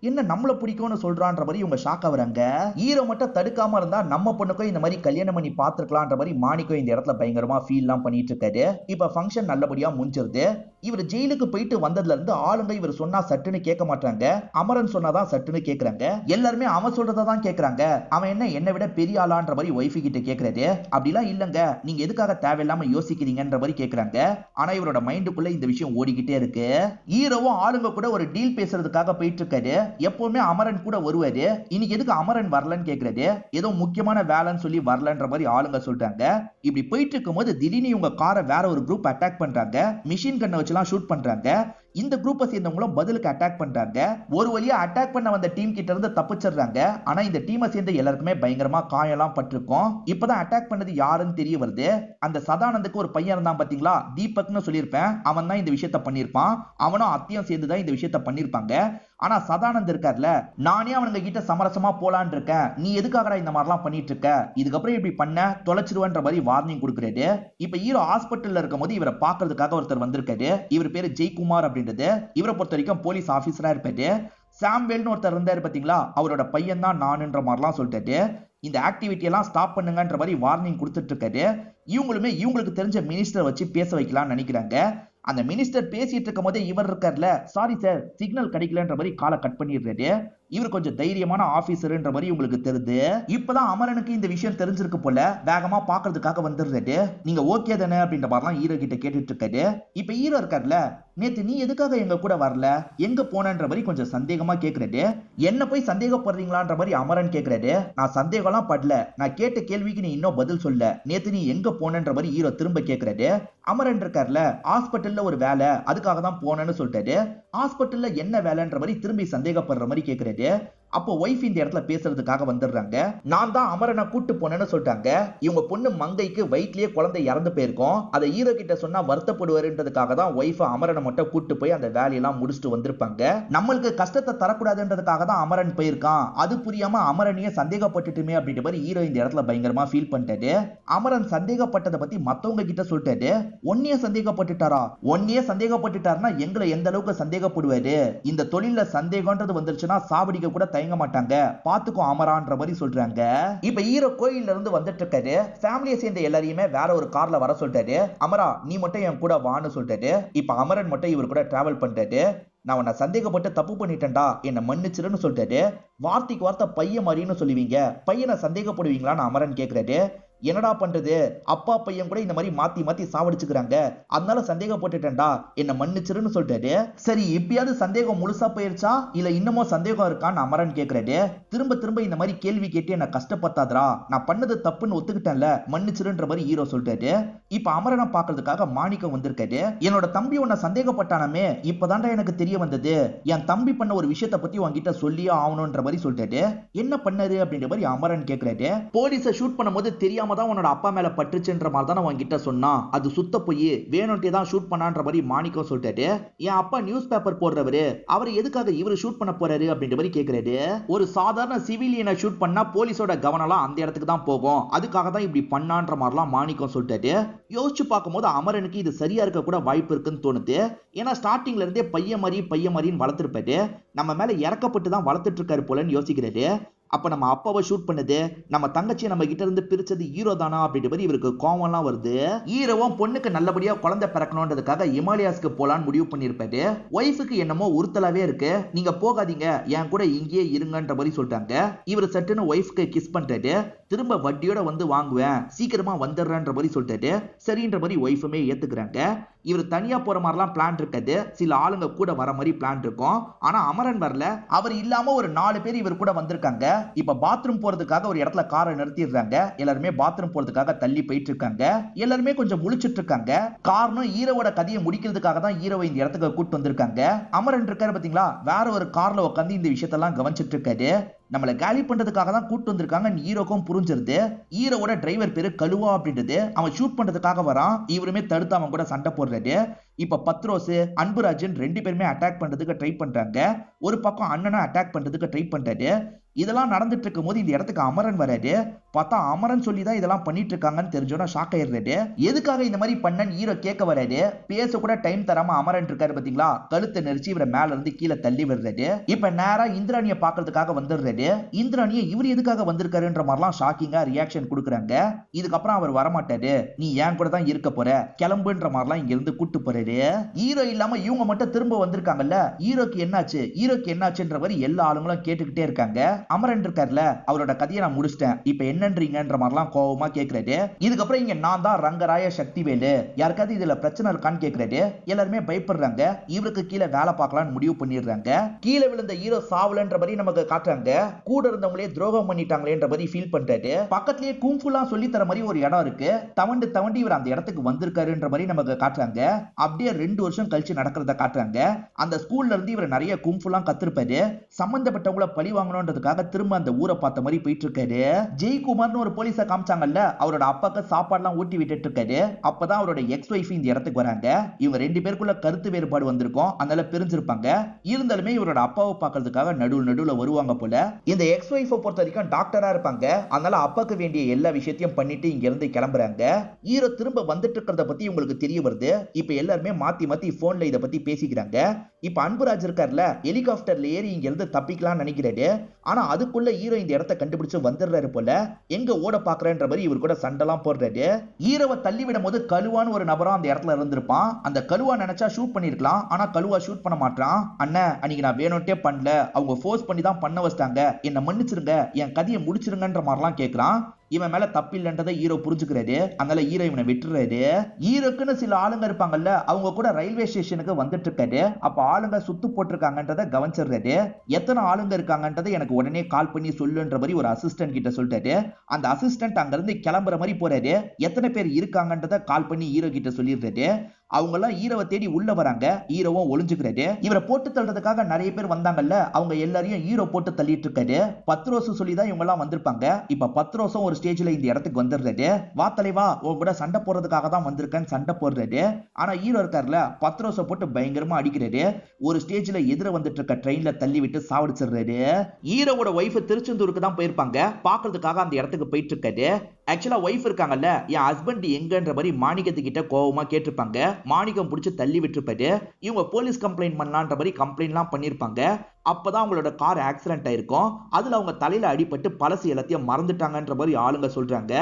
என்ன நம்மள பிடிக்கும்னு சொல்றான்ற மாதிரி இவங்க ஷாக் ஆகுறாங்க. ஹீரோ மட்டும் தடுக்காம இருந்தா நம்ம பொண்ணுக்கும் இந்த மாதிரி கல்யாணம் பண்ணி பாத்துக்கலான்ற மாதிரி மாணிக்கம் இந்த இடத்துல பயங்கரமா ஃபீல் எல்லாம் பண்ணிட்டு இருக்காரு. இப்ப ஃபங்க்ஷன் நல்லபடியா முடிஞ்சிருது. இவர் ஜெயிலுக்கு போயிட்டு வந்ததுல இருந்து ஆளுங்க இவர் சொன்னா சட்டுன்னு கேட்க மாட்டாங்க. அமரன் சொன்னாதான் சட்டுன்னு கேக்குறாங்க. எல்லாருமே அவன் சொல்றதான் கேக்குறாங்க. அவன் என்ன விட பெரிய ஆளான்ற மாதிரி ஒய்ஃபு கிட்ட கேக்குறாரு. அப்படிலாம் இல்லங்க, நீங்க எதுக்காக தேவையில்லாம யோசிக்கிறீங்கன்ற மாதிரி கேக்குறாங்க. ஆனா இவரோட மைண்டுக்குள்ள இந்த விஷயம் ஓடிக்கிட்டே இருக்கு. ஹீரோவும் ஆளுங்க கூட ஒரு டீல் பேசுறதுக்காக போயிட்டு இருக்காரு. எப்பவுமே அமரன் கூட வருவாரு. இன்னைக்கு எதுக்கு அமரன் வரலன்னு கேக்குறாரு. ஏதோ முக்கியமான வேலைன்னு சொல்லி வரலன்ற மாதிரி ஆளுங்க சொல்றாங்க. இப்படி போயிட்டு இருக்கும் போது திடீர்னு இவங்க காரை வேற ஒரு குரூப் அட்டாக் பண்றாங்க. மிஷின் கண்ணை வச்சுலாம் ஷூட் பண்றாங்க. இந்த குரூப்பை சேர்ந்தவங்களும் பதிலுக்கு அட்டாக் பண்றாங்க. ஒரு வழியா அட்டாக் பண்ண வந்த டீம் கிட்ட இருந்து தப்பிச்சிடுறாங்க. ஆனா இந்த டீமை சேர்ந்த எல்லாருக்குமே பயங்கரமா காயெல்லாம் பட்டிருக்கும். இப்பதான் அட்டாக் பண்ணது யாருன்னு தெரிய வருது. அந்த சதானந்துக்கு ஒரு பையன் இருந்தான் பாத்தீங்களா, தீபக்னு சொல்லியிருப்பேன். அவன் தான் இந்த விஷயத்த பண்ணிருப்பான். அவனும் அத்தியம் சேர்ந்துதான் இந்த விஷயத்த பண்ணிருப்பாங்க. ஆனா சதானந்த் இருக்கார்ல, நானே அவனுங்க கிட்ட சமரசமா போலான் இருக்கேன், நீ எதுக்காகடா இந்த மாதிரிலாம் பண்ணிட்டு இருக்க, இதுக்கப்புறம் இப்படி பண்ண தொலைச்சிருவன்ற மாதிரி வார்னிங் கொடுக்குறாரு. இப்ப ஹீரோ ஹாஸ்பிட்டல்ல இருக்கும் போது இவரை பாக்குறதுக்காக ஒருத்தர் வந்திருக்காரு. இவர் பேரு ஜெய்குமார் அப்படின்றது. இவரை பொறுத்த வரைக்கும் போலீஸ் ஆபீசரா இருப்பாரு. சாம்வேல்னு ஒருத்தர் இருந்தாரு பாத்தீங்களா, அவரோட பையன் தான் நானுன்ற மாதிரிலாம் சொல்லிட்டாரு. இந்த ஆக்டிவிட்டி எல்லாம் ஸ்டாப் பண்ணுங்கன்ற மாதிரி வார்னிங் கொடுத்துட்டு இருக்காரு. இவங்களுமே இவங்களுக்கு தெரிஞ்ச மினிஸ்டரை வச்சு பேச வைக்கலாம்னு நினைக்கிறாங்க. அந்த மினிஸ்டர் பேசிட்டு இருக்கும் போதே இவர் இருக்கார்ல, சாரி சார் சிக்னல் கிடைக்கலன்ற மாதிரி காலை கட் பண்ணிடுறாரு. இவர் கொஞ்சம் தைரியமான ஆபீசர்ன்ற மாதிரி உங்களுக்கு தெரியுது. இப்பதான் அமரனுக்கு இந்த விஷயம் தெரிஞ்சிருக்கு போல, வேகமா பாக்குறதுக்காக வந்துடுறாரு. நீங்க ஓகே தானே அப்படின்ற மாதிரிலாம் ஹீரோ கிட்ட கேட்டுட்டு இருக்காரு. இப்ப ஹீரோ இருக்கார்ல, நேத்து நீ எதுக்காக எங்க கூட வரல, எங்க போனன்ற மாதிரி கொஞ்சம் சந்தேகமா கேக்குறாரு. என்ன போய் சந்தேகப்படுறீங்களான்ற மாதிரி அமரன் கேக்குறாரு. நான் சந்தேகம்லாம் படல, நான் கேட்ட கேள்விக்கு நீ இன்னும் பதில் சொல்ல, நேத்து நீ எங்க போனன்ற மாதிரி ஹீரோ திரும்ப கேக்குறாரு. அமரன் இருக்கார்ல, ஹாஸ்பிட்டல்ல ஒரு வேலை, அதுக்காக தான் போனேன்னு சொல்லிட்டாரு. ஹாஸ்பிட்டல்ல என்ன வேலைன்ற மாதிரி திரும்பி சந்தேகப்படுற மாதிரி கேக்குறாரு. அப்போ ஒய்ஃப் இந்த இடத்துல பேசுறதுக்காக வந்துடுறாங்க. நான் தான் அமரனை கூட்டு போனேன்னு சொல்லிட்டாங்க. இவங்க பொண்ணு மங்கைக்கு வயிற்றிலேயே குழந்தை இறந்து போயிருக்கும். அதை ஹீரோ கிட்ட சொன்னா வருத்தப்படுவாருன்றதுக்காக தான் ஒய்ஃப் அமரனை மட்டும் கூட்டு போய் அந்த வேலையெல்லாம் முடிச்சுட்டு வந்திருப்பாங்க. நம்மளுக்கு கஷ்டத்தை தரக்கூடாதுன்றதுக்காக தான் அமரன் போயிருக்கான். அது புரியாம அமரனையே சந்தேகப்பட்டுட்டுமே அப்படின்ற மாதிரி ஹீரோ இந்த இடத்துல பயங்கரமா ஃபீல் பண்ணிட்டாரு. அமரன் சந்தேகப்பட்டதை பத்தி மத்தவங்க கிட்ட சொல்லிட்டாரு. ஒன்னையே சந்தேகப்பட்டுட்டாரா, ஒன்னையே சந்தேகப்பட்டுட்டாருன்னா எங்களை எந்த அளவுக்கு சந்தேகப்படுவாரு, இந்த தொழில சந்தேகம்ன்றது வந்துருச்சுன்னா சாவடிக்க கூட தயங்க மாட்டாங்க, பாத்துக்கோ அமரான்ற மாதிரி சொல்றாங்க. இப்ப ஹீரோ கோயில்ல இருந்து வந்துட்டு இருக்காரு. ஃபேமிலியை சேர்ந்த எல்லாரையுமே வேற ஒரு கார்ல வர சொல்லிட்டாரு. அமரா நீ மட்டும் என் கூட வான்னு சொல்லிட்டாரு. இப்ப அமரன் மட்டும் இவர் கூட டிராவல் பண்றாரு. நான் உன்னை சந்தேகப்பட்டு தப்பு பண்ணிட்டேன்டா, என்ன மன்னிச்சிருன்னு சொல்லிட்டாரு. வார்த்தைக்கு வார்த்தை பையன் மாதிரின்னு சொல்லுவீங்க, பையனை சந்தேகப்படுவீங்களான்னு அமரன் கேட்கிறாரு. என்னடா பண்றது, அப்பா பையன் கூட இந்த மாதிரி மாத்தி மாத்தி சாவடிச்சுக்கிறாங்க, அதனால சந்தேகப்பட்டுட்டேன்டா, என்ன மன்னிச்சிருன்னு சொல்லிட்டாரு. சரி இப்பயாவது சந்தேகம் முழுசா போயிருச்சா இல்ல இன்னமும் சந்தேகம் இருக்கான்னு அமரன் கேக்குறாரு. திரும்ப திரும்ப இந்த மாதிரி கேள்வி கேட்டு என்ன கஷ்டப்பட்டாதரா, நான் பண்ணது தப்புன்னு ஒத்துக்கிட்டேன்ல, மன்னிச்சிருன்ற மாதிரி ஹீரோ சொல்லிட்டாரு. இப்ப அமரனை பாக்குறதுக்காக மாணிக்கம் வந்திருக்காரு. என்னோட தம்பி உன்னை சந்தேகப்பட்டானமே, இப்பதான்டா எனக்கு தெரிய வந்தது, என் தம்பி பண்ண ஒரு விஷயத்தை பத்தி உன்கிட்ட சொல்லியே ஆகணும்ன்ற மாதிரி சொல்லிட்டாரு. என்ன பண்ணாரு அப்படின்ற மாதிரி அமரன் கேக்குறாரு. போலீஸை ஷூட் பண்ணும்போது தெரியாம தான் உன்னோட அப்பா மேல பட்டுச்சுன்ற மாதிரி தான் உன்கிட்ட சொன்னா, அது சுத்த போய் வேணும்ட்டே தான் ஷூட் பண்ணான்ற மாதிரி மாணிக்கம் சொல்லிட்டாரு. என் அப்பா நியூஸ் பேப்பர் போடுறவரு, அவர் எதுக்காக இவரு ஷூட் பண்ண போறாரு அப்படின்ற மாதிரி கேக்குறாரு. ஒரு சாதாரண சிவிலியனை ஷூட் பண்ணா போலீஸோட கவனம் அந்த இடத்துக்கு தான் போகும், அதுக்காக தான் இப்படி பண்ணான்ற மாதிரிலாம் மாணிக்கம் சொல்லிட்டாரு. யோசிச்சு பார்க்கும்போது அமரனுக்கு இது சரியா இருக்க கூட வாய்ப்பு இருக்குன்னு தோணுது. ஏன்னா ஸ்டார்டிங்ல இருந்தே பையன் மாதிரின்னு வளர்த்துருப்பாரு, நம்ம மேல இறக்கப்பட்டு தான் வளர்த்துட்டு இருக்காரு போலன்னு யோசிக்கிறாரு. அப்ப நம்ம அப்பாவை ஷூட் பண்ணது, நம்ம தங்கச்சியை நம்ம கிட்ட இருந்து பிரிச்சது ஹீரோ தானா அப்படின்ற மாதிரி இவருக்கு கோவம்லாம் வருது. ஹீரோவும் பொண்ணுக்கு நல்லபடியா குழந்தை பிறக்கணும்ன்றதுக்காக இமாலயாஸ்க்கு போலான்னு முடிவு பண்ணிருப்பாரு. ஒய்ஃபுக்கு என்னமோ உறுத்தலாவே இருக்கு, நீங்க போகாதீங்க என் கூட இங்கேயே இருங்கன்ற மாதிரி சொல்லிட்டாங்க. இவர் சட்டுன்னு ஒய்ஃப்க்கு கிஸ் பண்றாரு. திரும்ப வட்டியோட வந்து வாங்குவேன், சீக்கிரமா வந்துடுறன்ற மாதிரி சொல்லிட்டாரு. சரின்ற மாதிரி ஒய்ஃபுமே ஏத்துக்கிறாங்க. இவர் தனியா போற மாதிரிலாம் பிளான் இருக்காது, சில ஆளுங்க கூட வர மாதிரி பிளான் இருக்கும். ஆனா அமரன் வரல, அவர் இல்லாம ஒரு 4 பேர் இவர் கூட வந்திருக்காங்க. இப்ப பாத்ரூம் போறதுக்காக ஒரு இடத்துல காரை நிறுத்திடுறாங்க. எல்லாருமே பாத்ரூம் போறதுக்காக தள்ளி போயிட்டு இருக்காங்க. எல்லாருமே கொஞ்சம் முழிச்சிட்டு இருக்காங்க. காரணம் ஹீரோவோட கதையை முடிக்கிறதுக்காக தான் ஹீரோவை இந்த இடத்துக்கு கூட்டு வந்திருக்காங்க. அமரன் இருக்காரு பாத்தீங்களா, வேற ஒரு கார்ல உட்காந்து இந்த விஷயத்தெல்லாம் கவனிச்சிட்டு இருக்காரு. நம்மளை காலி பண்றதுக்காக தான் கூட்டு வந்திருக்காங்க. ஹீரோக்கும் புரிஞ்சிருது. ஹீரோவோட டிரைவர் பேரு கலுவா அப்படின்றது. அவன் ஷூட் பண்றதுக்காக வரான். இவருமே தடுத்து அவன் கூட சண்டை போடுறாரு. இப்ப பத்ரோஸ், அன்புராஜன் ரெண்டு பேருமே அட்டாக் பண்றதுக்கு ட்ரை பண்றாங்க. ஒரு பக்கம் அண்ணனை அட்டாக் பண்றதுக்கு ட்ரை பண்றாரு. இதெல்லாம் நடந்துட்டு இருக்கும் போது இந்த இடத்துக்கு அமரன் வராரு. பார்த்தா அமரன் சொல்லிதான் இதெல்லாம் பண்ணிட்டு இருக்காங்கன்னு தெரிஞ்சோன்னா ஷாக் ஆயிடுறாரு. எதுக்காக இந்த மாதிரி பண்ணன்னு ஹீரோ கேட்க வராரு. பேச கூட டைம் தராம அமரன் இருக்காரு பாத்தீங்களா, கழுத்தை நெரிச்சு இவரை மேல இருந்து கீழே தள்ளி விடுறாரு. இப்ப நேரா இந்திராணியை பாக்குறதுக்காக வந்துடுறாரு. இந்திராணியை இவர் எதுக்காக வந்திருக்காருன்ற மாதிரிலாம் ஷாக்கிங்கா ரியாக்ஷன் கொடுக்குறாங்க. இதுக்கப்புறம் அவர் வரமாட்டாரு, நீ ஏன் கூட தான் இருக்க போற, கிளம்புன்ற மாதிரிலாம் இங்க இருந்து கூட்டு போறாரு. ஹீரோ இல்லாம இவங்க மட்டும் திரும்ப வந்திருக்காங்கல்ல, ஹீரோக்கு என்னாச்சு ஹீரோக்கு என்னாச்சுன்ற மாதிரி எல்லா ஆளுங்களும் கேட்டுக்கிட்டே இருக்காங்க. அமரன் இருக்கார்ல, அவரோட கதையை நான் முடிச்சிட்டேன், இப்ப என்னன்றீங்கன்ற மாதிரிலாம் கோவமா கேக்குறாரு. இதுக்கப்புறம் இங்க நான் தான் ரங்கராய சக்திவேலு, யாருக்காவது இதுல பிரச்சனை இருக்கான்னு கேக்குறாரு. எல்லாருமே பயப்படுறாங்க. இவருக்கு கீழே வேலை பார்க்கலாம்னு முடிவு பண்ணிடுறாங்க. கீழே விழுந்த ஹீரோ சாவலன்ற மாதிரி நமக்கு காட்டுறாங்க. கூட இருந்தவங்களே துரோகம் பண்ணிட்டாங்களேன்ற மாதிரி ஃபீல் பண்றாரு. பக்கத்துலயே குங்ஃபுலாம் சொல்லி தர மாதிரி ஒரு இடம் இருக்கு. தவண்டு தவண்டி இவர் அந்த இடத்துக்கு வந்திருக்காருன்ற மாதிரி நமக்கு காட்டுறாங்க. அப்படியே 2 வருஷம் கழிச்சு நடக்கிறத காட்டுறாங்க. அந்த ஸ்கூல்ல இருந்து இவர் நிறைய குங்ஃபுலாம் கத்துருப்பாரு. சம்பந்தப்பட்டவங்கள பழி வாங்கணும்ன்றதுக்காக திரும்ப அந்த ஊரை பார்த்த மாதிரி போயிட்டு இருக்காரு. ஜெய்குமார்னு ஒரு போலீஸை காமிச்சாங்கல்ல, அவரோட அப்பாக்கு சாப்பாடுலாம் ஊட்டி விட்டுட்டு இருக்காரு. அப்பதான் அவரோட எக்ஸ் ஒய்ஃப் இந்த இடத்துக்கு வராங்க. இவங்க 2 பேருக்குள்ள கருத்து வேறுபாடு வந்திருக்கும், அதனால பிரிஞ்சிருப்பாங்க. இருந்தாலுமே இவரோட அப்பாவை பார்க்கறதுக்காக நடுவுல வருவாங்க போல. இந்த எக்ஸ் ஒய்ஃபை பொறுத்த வரைக்கும் டாக்டரா இருப்பாங்க. அதனால அப்பாக்கு வேண்டிய எல்லா விஷயத்தையும் பண்ணிட்டு இங்க இருந்து கிளம்புறாங்க. ஹீரோ திரும்ப வந்துட்டு இருக்கிறத பத்தி உங்களுக்கு தெரிய வருது. இப்ப எல்லாருமே மாத்தி மாத்தி போன்ல இத பத்தி பேசிக்கிறாங்க. இப்ப அன்புராஜ் இருக்கார்ல, ஹெலிகாப்டர்ல ஏறி இங்க இருந்து தப்பிக்கலாம்னு நினைக்கிறாரு. ஆனா அதுக்குள்ள ஹீரோ இந்த இடத்தை கண்டுபிடிச்சு வந்துடுறாரு போல. எங்க ஓட பாக்குறேன்ற மாதிரி இவர் கூட சண்டைலாம் போடுறாரு. ஹீரோவை தள்ளி விடும் போது கலுவான்னு ஒரு நபரும் அந்த இடத்துல இருந்திருப்பான். அந்த கலுவா நினைச்சா ஷூட் பண்ணிருக்கலாம், ஆனா கலுவா ஷூட் பண்ண மாட்டான். அண்ணன், அன்னைக்கு நான் வேணும்ட்டே பண்ணல, அவங்க ஃபோர்ஸ் பண்ணி தான் பண்ண வச்சிட்டாங்க, என்ன மன்னிச்சிருங்க, என் கதையை முடிச்சிருங்கன்ற மாதிரிலாம் கேட்கறான். இவன் மேல தப்பு இல்லன்றதை ஹீரோ புரிஞ்சுக்கிறாரு. அதனால ஹீரோ இவனை விட்டுறாரு. ஹீரோக்குன்னு சில ஆளுங்க இருப்பாங்கல்ல, அவங்க கூட ரயில்வே ஸ்டேஷனுக்கு வந்துட்டு இருக்காரு. அப்ப ஆளுங்க சுத்து போட்டிருக்காங்கன்றதை கவனிச்சிடுறாரு. எத்தனை ஆளுங்க இருக்காங்கன்றதை எனக்கு உடனே கால் பண்ணி சொல்லுன்ற மாதிரி ஒரு அசிஸ்டன்ட் கிட்ட சொல்லிட்டாரு. அந்த அசிஸ்டன்ட் அங்க இருந்து கிளம்புற மாதிரி போறாரு. எத்தனை பேர் இருக்காங்கன்றதை கால் பண்ணி ஹீரோ கிட்ட சொல்லிடுறாரு. அவங்க எல்லாம் ஹீரோவை தேடி உள்ள வராங்க. ஹீரோவும் ஒளிஞ்சுக்கிறாரு. இவரை போட்டு தள்ளுறதுக்காக நிறைய பேர் வந்தாங்கல்ல, அவங்க எல்லாரையும் ஹீரோ போட்டு தள்ளிட்டு இருக்காரு. பத்ரோஸ் சொல்லி தான் இவங்க எல்லாம் வந்திருப்பாங்க. இப்ப பத்ரோஸும் ஒரு ஸ்டேஜ்ல இந்த இடத்துக்கு வந்துடுறாரு. வா தலைவா, உங்க கூட சண்டை போடுறதுக்காக தான் வந்திருக்கேன்னு சண்டை போடுறாரு. ஆனா ஹீரோ இருக்காருல, பத்ரோஸை போட்டு பயங்கரமா அடிக்கிறாரு. ஒரு ஸ்டேஜ்ல எதிர வந்துட்டு இருக்க ட்ரெயின்ல தள்ளி விட்டு சாவடிச்சிடுறாரு. ஹீரோவோட ஒய்ஃப் திருச்செந்தூருக்கு தான் போயிருப்பாங்க. பாக்குறதுக்காக அந்த இடத்துக்கு போயிட்டு இருக்காரு. ஆக்சுவலா ஒய்ஃப் இருக்காங்கல்ல, என் ஹஸ்பண்ட் எங்கன்ற மாதிரி மாணிக்கத்துக்கிட்ட கோவமா கேட்டிருப்பாங்க. மாணிக்கம் பிடிச்சு தள்ளி விட்டுருப்பாரு. இவங்க போலீஸ் கம்ப்ளைண்ட் பண்ணலான்ற மாதிரி கம்ப்ளைண்ட்லாம் பண்ணிருப்பாங்க. அப்பதான் அவங்களோட கார் ஆக்சிடென்ட் ஆயிருக்கும். அதுல அவங்க தலையில அடிபட்டு பழசு எல்லாத்தையும் மறந்துட்டாங்கன்ற மாதிரி ஆளுங்க சொல்றாங்க.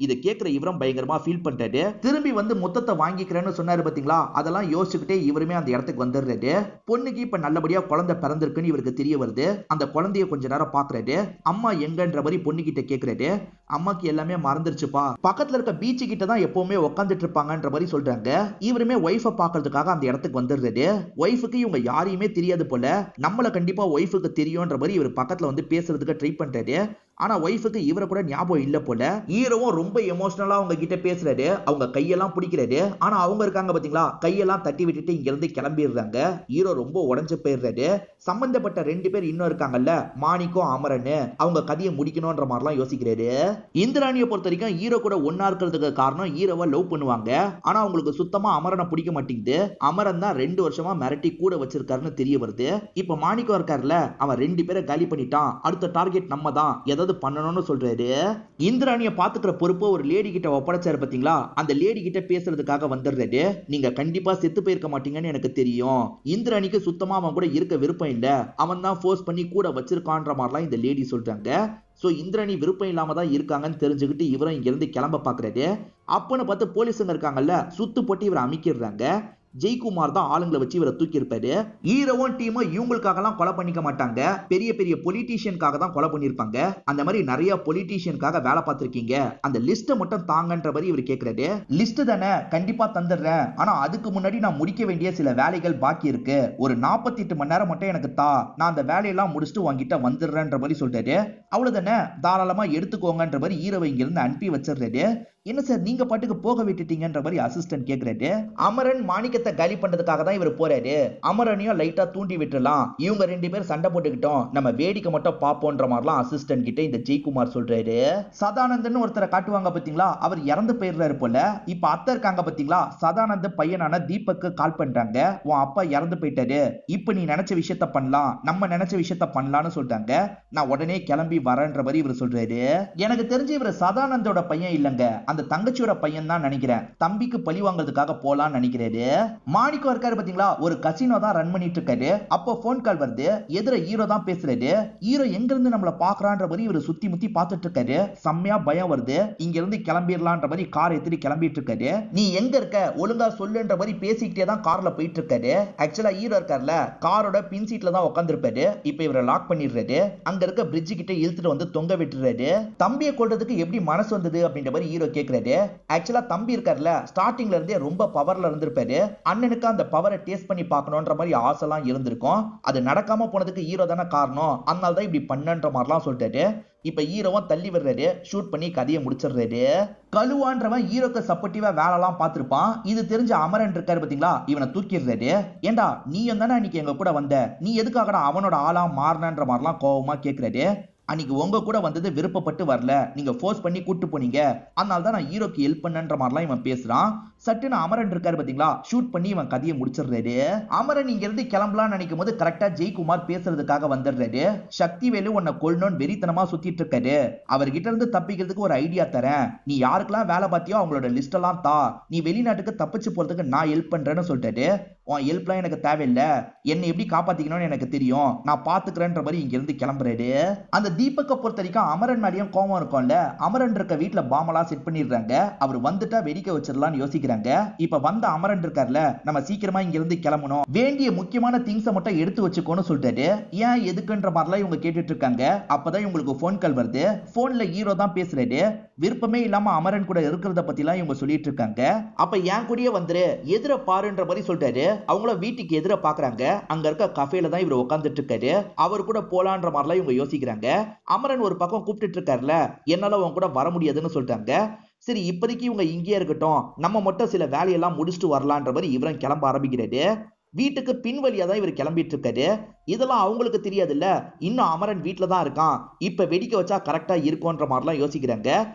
இதை கேட்கிற இவரும் பயங்கரமா ஃபீல் பண்றாரு. திரும்பி வந்து மொத்தத்தை வாங்கிக்கிறேன்னு சொன்னாரு பாத்தீங்களா, அதெல்லாம் யோசிச்சுக்கிட்டே இவருமே அந்த இடத்துக்கு வந்துடுறாரு. பொண்ணுக்கு இப்ப நல்லபடியா குழந்தை பிறந்திருக்குன்னு இவருக்கு தெரிய வருது. அந்த குழந்தைய கொஞ்ச நேரம் பாக்குறாரு. அம்மா எங்கன்ற மாதிரி பொண்ணு கிட்ட கேக்குறாரு. அம்மாக்கு எல்லாமே மறந்துருச்சுப்பா, பக்கத்துல இருக்க பீச்சு கிட்ட தான் எப்பவுமே உட்காந்துட்டு இருப்பாங்கன்ற மாதிரி சொல்றாங்க. இவருமே ஒய்ஃபை பாக்குறதுக்காக அந்த இடத்துக்கு வந்துடுறாரு. ஒய்ஃபுக்கு இவங்க யாரையுமே தெரியாது போல. நம்மள கண்டிப்பா ஒய்ஃபுக்கு தெரியும்ன்ற மாதிரி இவர் பக்கத்துல வந்து பேசுறதுக்கு ட்ரை பண்றாரு. ஆனா ஒய்ஃபுக்கு இவரை கூட ஞாபகம் இல்ல போல. ஹீரோவும் ரொம்ப எமோஷனலா அவங்க கிட்ட பேசுறாரு. அவங்க கையெல்லாம் பிடிக்கிறாரு. ஆனா அவங்க இருக்காங்க பாத்தீங்களா, கையெல்லாம் தட்டி விட்டுட்டு இங்க இருந்து கிளம்பிடுறாங்க. ஹீரோ ரொம்ப உடஞ்சு போயிடுறாரு. சம்பந்தப்பட்ட 2 பேர் இன்னும் இருக்காங்கல்ல, மாணிக்கம் அமரன், அவங்க கதையை முடிக்கணும்ன்ற மாதிரிலாம் யோசிக்கிறாரு. இந்திராணியை பொறுத்த வரைக்கும் ஹீரோ கூட ஒன்னா இருக்கிறதுக்கு காரணம் ஹீரோவை லவ் பண்ணுவாங்க. ஆனா அவங்களுக்கு சுத்தமா அமரனை பிடிக்க மாட்டேங்குது. அமரன் தான் 2 வருஷமா மிரட்டி கூட வச்சிருக்காருன்னு தெரிய வருது. இப்ப மாணிக்கம் இருக்காருல, அவன் 2 பேரை காலி பண்ணிட்டான். அடுத்த டார்கெட் நம்ம தான், ஏதாவது பண்ணணும்னு சொல்றாரு. இந்திராணியை பாத்துக்கிற பொறுப்பு ஒரு லேடி கிட்ட ஒப்படைச்சாரு பாத்தீங்களா, அந்த லேடி கிட்ட பேசுறதுக்காக வந்துடுறாரு. நீங்க கண்டிப்பா செத்து போயிருக்க மாட்டீங்கன்னு எனக்கு தெரியும். இந்திராணிக்கு சுத்தமா அவன் கூட இருக்க விருப்பம் இல்ல, அவன் தான் ஃபோர்ஸ் பண்ணி கூட வச்சிருக்கான்ற மாதிரிலாம் இந்த லேடி சொல்றாங்க. சோ இந்திராணி விருப்பம் இல்லாம தான் இருக்காங்கன்னு தெரிஞ்சுக்கிட்டு இவரும் இங்க இருந்து கிளம்ப பாக்குறாரு. அப்பன்னு பார்த்து போலீஸுங்க இருக்காங்கல்ல, சுத்து போட்டு இவரை அமைக்கிறாங்க. ஜெயக்குமார் தான் ஆளுங்களை வச்சு இவரை தூக்கி இருப்பாரு. ஹீரோவும் டீமும் இவங்களுக்காக எல்லாம் கொலை பண்ணிக்க மாட்டாங்க, பெரிய பெரிய பொலிட்டீஷியனுக்காக தான் கொலை பண்ணிருப்பாங்க. அந்த மாதிரி நிறைய பொலிட்டீஷியனுக்காக வேலை பார்த்திருக்கீங்க, அந்த லிஸ்ட்டை மட்டும் தாங்கன்ற மாதிரி இவர் கேட்கிறாரு. லிஸ்ட் தானே, கண்டிப்பா தந்துடுறேன், ஆனா அதுக்கு முன்னாடி நான் முடிக்க வேண்டிய சில வேலைகள் பாக்கி இருக்கு, ஒரு 48 மணி நேரம் மட்டும் எனக்கு தா, நான் அந்த வேலையெல்லாம் முடிச்சுட்டு உங்ககிட்ட வந்துடுறேன்ற மாதிரி சொல்றாரு. அவ்வளவுதானே, தாராளமா எடுத்துக்கோங்கன்ற மாதிரி ஹீரோவை இங்க இருந்து அனுப்பி வச்சிடுறாரு. என்ன சார் நீங்க பாட்டுக்கு போக விட்டுட்டீங்கன்ற மாதிரி அசிஸ்டன்ட் கேக்குறாரு. அமரன் மாணிக்கத்தை காலி பண்றதுக்காக தான் இவர் போறாரு, அமரனையும் லைட்டா தூண்டி விட்டுலாம், இவங்க 2 பேரும் சண்டை போட்டுக்கிட்டோம், நம்ம வேடிக்கை மட்டும் பாப்போன்ற மாதிரிலாம் அசிஸ்டன்ட் கிட்ட இந்த ஜெயக்குமார் சொல்றாரு. சதானந்தன் ஒருத்தரை காட்டுவாங்க பாத்தீங்களா, அவர் இறந்து போயிடுறாரு போல. இப்ப அத்தை இருக்காங்க பாத்தீங்களா, சதானந்த பையனான தீபக்கு கால் பண்றாங்க, உன் அப்பா இறந்து போயிட்டாரு, இப்ப நீ நினைச்ச விஷயத்த பண்ணலாம், நம்ம நினைச்ச விஷயத்த பண்ணலாம்னு சொல்றாங்க. நான் உடனே கிளம்பி வரேன்ற மாதிரி இவர் சொல்றாரு. எனக்கு தெரிஞ்சு இவர் சதானந்தோட பையன் இல்லங்க, அந்த தங்கச்சியோட பையன் தான் நினைக்கிறேன், தம்பிக்கு பழி வாங்குறதுக்காக போலான்னு நினைக்கிறாரு. மாணிக்கம் இருக்காரு பாத்தீங்களா, ஒரு கசினோ தான் ரன் பண்ணிட்டு இருக்காரு. அப்போ போன் கால் வருது, எதிர ஹீரோ தான் பேசுறாரு. ஹீரோ எங்க இருந்து நம்மள பாக்குறான்ற மாதிரி இவர் சுத்தி முத்தி பார்த்துட்டு இருக்காரு. செம்மையா பயம் வருது, இங்க இருந்து கிளம்பிடலான்ற மாதிரி கார் எடுத்துட்டு கிளம்பிட்டு இருக்காரு. நீ எங்க இருக்க ஒழுங்கா சொல்லுன்ற மாதிரி பேசிக்கிட்டே தான் கார்ல போயிட்டு இருக்காரு. ஆக்சுவலா ஹீரோ இருக்கார்ல, காரோட பின் சீட்ல தான் உட்கார்ந்து இருப்பாரு. இப்ப இவரை லாக் பண்ணிடுறாரு, அங்க இருக்க பிரிட்ஜ் கிட்ட இழுத்துட்டு வந்து தொங்க விட்டுறாரு. தம்பியை கொல்றதுக்கு எப்படி மனசு வந்தது அப்படின்ற மாதிரி ஹீரோ கேக்குறாரு. ஆக்சுவலா தம்பி இருக்கார்ல, ஸ்டார்டிங்ல இருந்தே ரொம்ப பவர்ல இருந்திருப்பாரு, அண்ணனுக்கு அந்த பவரை டேஸ்ட் பண்ணி பார்க்கணும்ன்ற மாதிரி ஆசைலாம் இருந்திருக்கும், அது நடக்காம போனதுக்கு ஹீரோ தானே காரணம், அதனால தான் இப்படி பண்ணன்ற மாதிரிலாம் சொல்லிட்டாரு. இப்ப ஹீரோவும் தள்ளி விடுறாரு, ஷூட் பண்ணி கதையை முடிச்சிடுறாரு. கழுவான்றவன் ஹீரோக்கு சப்போர்ட்டிவா வேலைலாம் பார்த்திருப்பான், இது தெரிஞ்ச அமரன் இருக்காரு பாத்தீங்களா, இவனை தூக்கிடுறாரு. ஏண்டா நீயும் தானே அன்னைக்கு எங்க கூட வந்த, நீ எதுக்காகடா அவனோட ஆளா மாறினன்ற மாதிரிலாம் கோவமா கேட்கிறாரு. அன்னைக்கு உங்க கூட வந்தது விருப்பப்பட்டு வரல, நீங்க ஃபோர்ஸ் பண்ணி கூட்டு போனீங்க, அதனால தான் நான் ஹீரோக்கு ஹெல்ப் பண்ணன்ற மாதிரிலாம் இவன் பேசுறான். சட்டுன்னு அமரன் இருக்காரு பாத்தீங்களா, ஷூட் பண்ணி இவன் கதையை முடிச்சிடுறாரு. அமரன் இங்க இருந்து கிளம்பலாம்னு நினைக்கும் போது கரெக்டா ஜெயக்குமார் பேசுறதுக்காக வந்துடுறாரு. சக்திவேலு உன்னை கொல்லணும்னு வெறித்தனமா சுத்திட்டு இருக்காரு, அவர்கிட்ட இருந்து தப்பிக்கிறதுக்கு ஒரு ஐடியா தரேன், நீ யாருக்கெல்லாம் வேலை பார்த்தியோ அவங்களோட லிஸ்ட் எல்லாம் தா, நீ வெளிநாட்டுக்கு தப்பிச்சு போறதுக்கு நான் ஹெல்ப் பண்றேன்னு சொல்லிட்டாரு. உன் ஹெல்ப்லாம் எனக்கு தேவையில்லை, என்னை எப்படி காப்பாத்திக்கணும்னு எனக்கு தெரியும், நான் பாத்துக்கிறேன்ற மாதிரி இங்க இருந்து கிளம்புறாரு. அந்த தீபக்கை பொறுத்த வரைக்கும் அமரன் மேலேயும் கோவம் இருக்கும்ல, அமரன் இருக்க வீட்டுல பாம்பெல்லாம் செட் பண்ணிடுறாங்க, அவர் வந்துட்டா வெடிக்க வச்சிடலாம்னு யோசிக்கிறாங்க. இப்ப வந்த அமரன் இருக்கார்ல, நம்ம சீக்கிரமா இங்க இருந்து கிளம்பணும், வேண்டிய முக்கியமான திங்ஸை மட்டும் எடுத்து வச்சுக்கோன்னு சொல்லிட்டாரு. ஏன் எதுக்குன்ற மாதிரிலாம் இவங்க கேட்டுட்டு இருக்காங்க. அப்பதான் இவங்களுக்கு போன் கால் வருது, போன்ல ஹீரோ தான் பேசுறாரு. விருப்பமே இல்லாம அமரன் கூட இருக்கிறத பத்தி எல்லாம் இவங்க சொல்லிட்டு இருக்காங்க. அப்ப என் கூடயே வந்துரு, எதிர பாருன்ற மாதிரி சொல்லிட்டாரு. அவங்கள வீட்டுக்கு எதிர பாக்குறாங்க, அங்க இருக்க கஃபேல தான் இவர் உட்கார்ந்துட்டு இருக்காரு, அவர் கூட போலான்ற மாதிரிலாம் இவங்க யோசிக்கிறாங்க. அமரன் ஒரு பக்கம் கூப்பிட்டு இருக்காருல, என்னால உன் கூட வர முடியாதுன்னு சொல்லிட்டாங்க. சரி இப்போதைக்கு இவங்க இங்கே இருக்கட்டும், நம்ம மட்டும் சில வேலையெல்லாம் முடிச்சுட்டு வரலான்ற மாதிரி இவரும் கிளம்ப ஆரம்பிக்கிறாரு. வீட்டுக்கு பின்வழியா தான் இவர் கிளம்பிட்டு இருக்காரு. இதெல்லாம் அவங்களுக்கு தெரியாது இல்ல, இன்னும் அமரன் வீட்டுல தான் இருக்கான், இப்ப வெடிக்க வச்சா கரெக்டா இருக்கும்ன்ற மாதிரிலாம் யோசிக்கிறாங்க.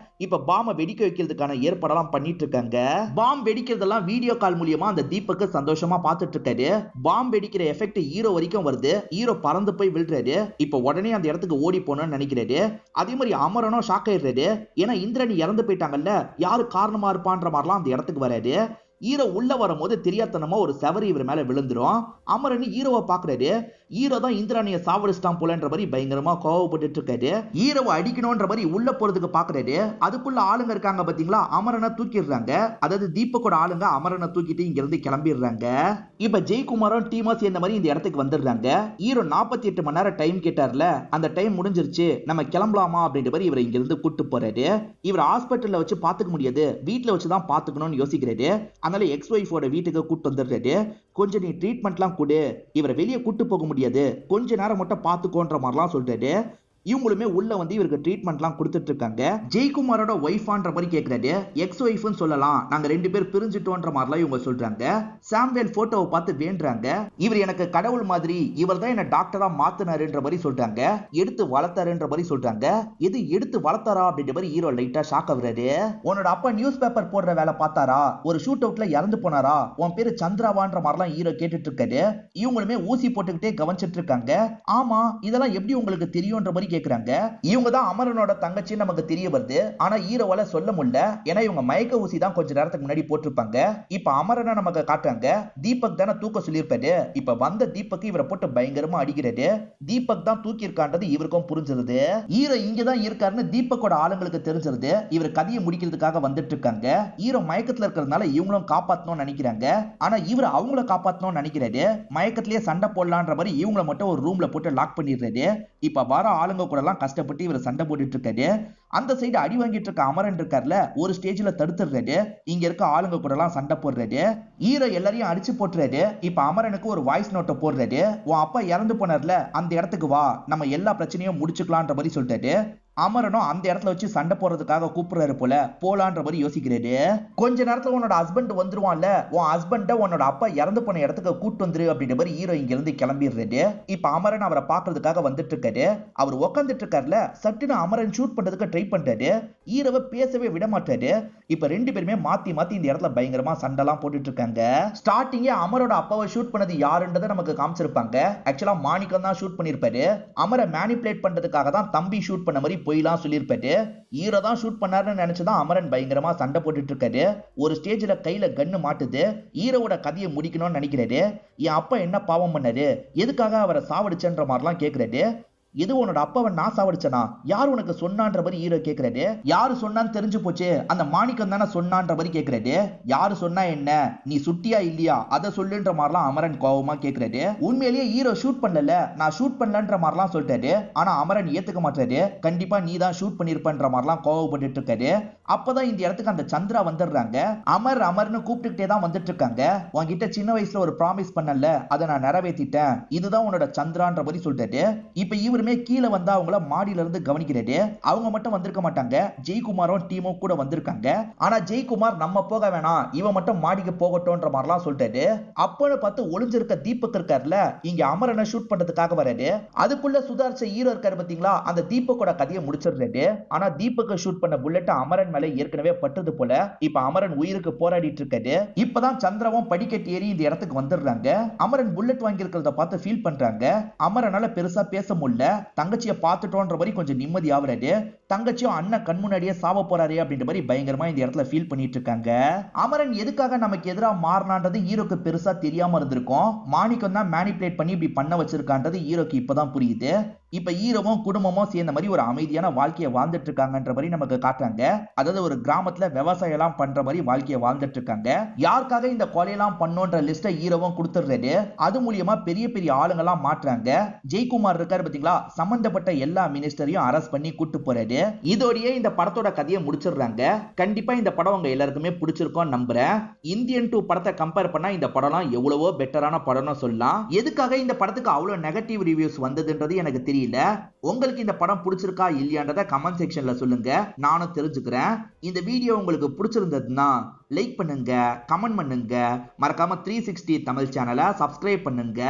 இப்ப பாம்பை வெடிக்க வைக்கிறதுக்கான ஏற்பாடெல்லாம் பண்ணிட்டு இருக்காங்க. பாம்பு வெடிக்கிறதெல்லாம் வீடியோ கால் மூலியமா அந்த தீபக்கு சந்தோஷமா பார்த்துட்டு இருக்காரு. பாம்பு வெடிக்கிற எஃபெக்ட் ஹீரோ வரைக்கும் வருது, ஹீரோ பறந்து போய் விழுறாரு. இப்ப உடனே அந்த இடத்துக்கு ஓடி போகணும்னு நினைக்கிறாரு. அதே மாதிரி அமரனும் ஷாக் ஆயிடுறாரு, ஏன்னா இந்திரணி இறந்து போயிட்டாங்கல்ல, யாரு காரணமா இருப்பான்ற மாதிரிலாம் அந்த இடத்துக்கு வராரு. ஹீரோ உள்ள வரும்போது தெரியாதனமா ஒரு செவரு இவர் மேல விழுந்துரும். அமரன் ஹீரோவை பாக்குறாரு, ஹீரோ தான் இந்திராணியை சாவடிச்சிட்டான் போலன்ற மாதிரி பயங்கரமா கோவப்பட்டு இருக்காரு. ஹீரோவை அடிக்கணும்ன்ற மாதிரி உள்ள போறதுக்கு பாக்குறாரு. அதுக்குள்ள ஆளுங்க இருக்காங்க பாத்தீங்களா, அமரனை தூக்கிடுறாங்க. அதாவது தீபக்கோட ஆளுங்க அமரனை தூக்கிட்டு இங்க இருந்து கிளம்பிடுறாங்க. இப்ப ஜெயக்குமாரும் டீமா சேர்ந்த மாதிரி இந்த இடத்துக்கு வந்துடுறாங்க. ஹீரோ 48 மணி நேரம் டைம் கேட்டார்ல, அந்த டைம் முடிஞ்சிருச்சு, நம்ம கிளம்பலாமா அப்படின்ற மாதிரி இவரை இங்க இருந்து கூட்டு போறாரு. இவர் ஹாஸ்பிட்டல்ல வச்சு பாத்துக்க முடியாது, வீட்டுல வச்சுதான் பாத்துக்கணும்னு யோசிக்கிறாரு. அதனால எக்ஸ் ஒய்ஃபோட வீட்டுக்கு கூட்டு வந்துடுறாரு. கொஞ்சம் நீ ட்ரீட்மெண்ட்லாம் கொடு, இவரை வெளியே கூட்டு போக முடியாது, கொஞ்ச நேரம் மட்டும் பாத்துக்கோன்ற மாதிரிலாம் சொல்றாரு. இவங்களுமே உள்ள வந்து இவருக்கு ட்ரீட்மெண்ட்லாம் கொடுத்துட்டு இருக்காங்க. ஜெயக்குமாரோட ஒய்ஃபான்ற மாதிரி கேட்கறாரு. எக்ஸ் ஒய்ஃப்னு சொல்லலாம், நாங்க 2 பேர் பிரிஞ்சுட்டோன்ற மாதிரிலாம் இவங்க சொல்றாங்க. சாம்வேல் போட்டோவை பார்த்து வேண்டுறாங்க, இவர் எனக்கு கடவுள் மாதிரி, இவர் தான் என்ன டாக்டரா மாத்தினாருன்ற மாதிரி சொல்றாங்க, எடுத்து வளர்த்தாருன்ற மாதிரி சொல்றாங்க. எது எடுத்து வளர்த்தாரா அப்படின்ற மாதிரி ஹீரோ லைட்டா ஷாக் ஆகுறாரு. உன்னோட அப்பா நியூஸ் பேப்பர் போடுற வேலை பார்த்தாரா, ஒரு ஷூட் அவுட்ல இறந்து போனாரா, உன் பேரு சந்திராவான்ற மாதிரிலாம் ஹீரோ கேட்டுட்டு இருக்காரு. இவங்களுமே ஊசி போட்டுக்கிட்டே கவனிச்சிட்டு இருக்காங்க. ஆமா இதெல்லாம் எப்படி உங்களுக்கு தெரியும்ன்ற மாதிரி கேக்குறாங்க. இவங்க தான் அமரனோட தங்கச்சி நமக்கு தெரிய வருது. ஆனா ஹீரோவால சொல்ல முடியல. ஏன்னா இவங்க மயக்க ஊசி தான் கொஞ்ச நேரத்துக்கு முன்னாடி போட்டிருப்பாங்க. இப்ப அமரனை நமக்கு காட்டுறாங்க. தீபக் தானே தூக்க சொல்லியிருப்பாரு. இப்ப வந்த தீபக் இவரை போட்டு பயங்கரமா அடிக்கிறாரு. தீபக் தான் தூக்கி இருக்கான்றது இவருக்கும் புரிஞ்சிருது. ஹீரோ இங்கதான் இருக்காருன்னு தீபக்கோட ஆளுங்களுக்கு தெரிஞ்சிருது. இவர் கதையை முடிக்கிறதுக்காக வந்துட்டு இருக்காங்க. ஹீரோ மயக்கத்துல இருக்கிறதுனால இவங்களும் காப்பாத்தணும்னு நினைக்கிறாங்க. ஆனா இவர் அவங்கள காப்பாத்தணும்னு நினைக்கிறாரு. மயக்கத்திலேயே சண்டை போடலான்ற மாதிரி இவங்கள மட்டும் ஒரு ரூம்ல போட்டு லாக் பண்ணிடுறாரு. இப்ப வர ஆளுங்க கூட எல்லாம் கஷ்டப்பட்டு இவர் சண்டை போட்டுட்டு இருக்காரு. அந்த சைடு அடி வாங்கிட்டு இருக்க அமரன் இருக்கார்ல, ஒரு ஸ்டேஜ்ல தடுத்துடுறாரு. இங்க இருக்க ஆளுங்க கூட எல்லாம் சண்டை போடுறாரு. ஹீரோ எல்லாரையும் அடிச்சு போட்டுறாரு. இப்ப அமரனுக்கு ஒரு வாய்ஸ் நோட்டை போடுறாரு. உன் அப்பா இறந்து போனார்ல, அந்த இடத்துக்கு வா, நம்ம எல்லா பிரச்சனையும் முடிச்சுக்கலான்ற மாதிரி சொல்லிட்டாரு. அமரனும் அந்த இடத்துல வச்சு சண்டை போடுறதுக்காக கூப்பிடுறாரு போல. போலான்ற மாதிரி யோசிக்கிறாரு. கொஞ்ச நேரத்துல உன்னோட ஹஸ்பண்ட் வந்துருவான்ல, உன் ஹஸ்பண்ட உன்னோட அப்பா இறந்து போன இடத்துக்கு கூட்டு வந்துரு அப்படின்ற மாதிரி ஹீரோ இங்க இருந்து கிளம்பிடுறாரு. இப்ப அமரன் அவரை பாக்குறதுக்காக வந்துட்டு இருக்காரு. அவர் உட்காந்துட்டு இருக்காருல, சட்டுன்னு அமரன் ஷூட் பண்றதுக்கு ட்ரை பண்றாரு. ஹீரோவை பேசவே விட மாட்டாரு. இப்ப ரெண்டு பேருமே மாத்தி மாத்தி இந்த இடத்துல பயங்கரமா சண்டைலாம் போட்டுட்டு இருக்காங்க. ஸ்டார்டிங்கே அமரோட அப்பாவை ஷூட் பண்ணது யாருன்றதை நமக்கு காமிச்சிருப்பாங்க. ஆக்சுவலா மாணிக்கம் தான் ஷூட் பண்ணிருப்பாரு. அமரை மேனிபுலேட் பண்றதுக்காக தான் தம்பி ஷூட் பண்ண மாதிரி போயிலாம் சொல்லியிருப்பாரு. ஹீரோ தான் ஷூட் பண்ணாருன்னு நினைச்சுதான் அமரன் பயங்கரமா சண்டை போட்டுட்டு இருக்காரு. ஒரு ஸ்டேஜ்ல கையில கன்னு மாட்டுது. ஹீரோவோட கதையை முடிக்கணும்னு நினைக்கிறாரு. என் அப்பா என்ன பாவம் பண்ணாரு, எதுக்காக அவரை சாவடிச்சன்ற மாதிரிலாம் கேட்கிறாரு. எது உன்னோட அப்பாவை நான் சாவடிச்சனா, யார் உனக்கு சொன்னான்ற மாதிரி ஹீரோ கேட்கிறாரு. யாரு சொன்னான்னு தெரிஞ்சு போச்சு, அந்த மாணிக்கம் தானே சொன்னான்ற மாதிரி கேட்கிறாரு. யாரு சொன்னா என்ன, நீ சுட்டியா இல்லையா அதை சொல்லுன்ற மாதிரிலாம் அமரன் கோவமா கேட்கிறாரு. உண்மையிலேயே ஹீரோ ஷூட் பண்ணல, நான் ஷூட் பண்ணலன்ற மாதிரிலாம் சொல்லிட்டாரு. ஆனா அமரன் ஏத்துக்க மாட்டாரு. கண்டிப்பா நீ தான் ஷூட் பண்ணிருப்பன்ற மாதிரிலாம் கோவப்பட்டு இருக்காரு. அப்பதான் இந்த இடத்துக்கு அந்த சந்திரா வந்துடுறாங்க. அமர்னு கூப்பிட்டுக்கிட்டே தான் வந்துட்டு இருக்காங்க. உன்கிட்ட சின்ன வயசுல ஒரு ப்ராமிஸ் பண்ணல, அதை நான் நிறைவேற்றிட்டேன், இதுதான் உன்னோட சந்திரான்ற மாதிரி சொல்லிட்டாரு. இப்ப இவருமே கீழே வந்தா அவங்கள மாடியில இருந்து கவனிக்கிறாரு. அவங்க மட்டும் வந்திருக்க மாட்டாங்க, ஜெயக்குமாரும் டீமும் கூட வந்திருக்காங்க. ஆனா ஜெயக்குமார் நம்ம போக வேணாம், இவன் மட்டும் மாடிக்கு போகட்டும்ன்ற மாதிரிலாம் சொல்லிட்டாரு. அப்பன்னு பார்த்து ஒளிஞ்சிருக்க தீபக் இருக்காருல, இங்க அமரனை ஷூட் பண்றதுக்காக வராரு. அதுக்குள்ள சுதாரிச்ச ஹீரோ இருக்காரு பாத்தீங்களா, அந்த தீபக்கோட கதையை முடிச்சிடுறாரு. ஆனா தீபக் ஷூட் பண்ண புல்லட் அமரன் மேல ஏற்கனவே பட்டது போல. இப்ப அமரன் உயிருக்கு போராடிட்டு இருக்காரு. இப்பதான் சந்திரவும் படிக்கட்டு ஏறி இந்த இடத்துக்கு வந்துடுறாங்க. அமரன் புல்லட் வாங்கி இருக்கிறத பார்த்து ஃபீல் பண்றாங்க. அமரனால பெருசா பேச முடியல. தங்கச்சியை பார்த்துட்டோன்ற மாதிரி கொஞ்சம் நிம்மதி ஆகுறாரு. தங்கச்சியும் அண்ணன் கண் முன்னாடியே சாவ போறாரு அப்படின்ற மாதிரி பயங்கரமா இந்த இடத்துல ஃபீல் பண்ணிட்டு இருக்காங்க. அமரன் எதுக்காக நமக்கு எதிராக மாறினான்றது ஹீரோக்கு பெருசா தெரியாம இருந்திருக்கும். மாணிக்கம் தான் மேனிபுலேட் பண்ணி இப்படி பண்ண வச்சிருக்கான்றது ஹீரோக்கு இப்பதான் புரியுது. இப்ப ஹீரோவும் குடும்பமும் சேர்ந்த மாதிரி ஒரு அமைதியான வாழ்க்கையை வாழ்ந்துட்டு இருக்காங்கன்ற மாதிரி நமக்கு காட்டுறாங்க. அதாவது ஒரு கிராமத்துல விவசாயம் எல்லாம் பண்ற மாதிரி வாழ்க்கையை வாழ்ந்துட்டு இருக்காங்க. யாருக்காக இந்த கொலையெல்லாம் பண்ணோன்ற லிஸ்ட ஹீரோவும் கொடுத்துடுறாரு. அது மூலியமா பெரிய பெரிய ஆளுங்க எல்லாம் மாற்றாங்க. ஜெயக்குமார் இருக்காரு பாத்தீங்களா, சம்பந்தப்பட்ட எல்லா மினிஸ்டரையும் அரெஸ்ட் பண்ணி கூட்டு போறாரு. இதோடயே இந்த படத்தோட கதையை முடிச்சிடுறாங்க. கண்டிப்பா இந்த படம் உங்க எல்லாருக்குமே பிடிச்சிருக்கும் நம்புறேன். இந்தியன் 2 படத்தை கம்பேர் பண்ணா இந்த படம்லாம் எவ்வளவோ பெட்டரான படம்னு சொல்லலாம். எதுக்காக இந்த படத்துக்கு அவ்வளவு நெகட்டிவ் ரிவ்யூஸ் வந்ததுன்றது எனக்கு தெரியல. உங்களுக்கு இந்த படம் பிடிச்சிருக்கா இல்லையான்றத கமெண்ட் செக்ஷன்ல சொல்லுங்க, நானும் தெரிஞ்சுக்கிறேன். இந்த வீடியோ உங்களுக்கு பிடிச்சிருந்ததுன்னா லைக் பண்ணுங்க, கமெண்ட் பண்ணுங்க, மறக்காம 360 தமிழ் சேனலை சப்ஸ்கிரைப் பண்ணுங்க.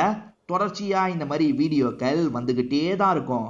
தொடர்ச்சியா இந்த மாதிரி வீடியோக்கள் வந்துகிட்டே தான் இருக்கும்.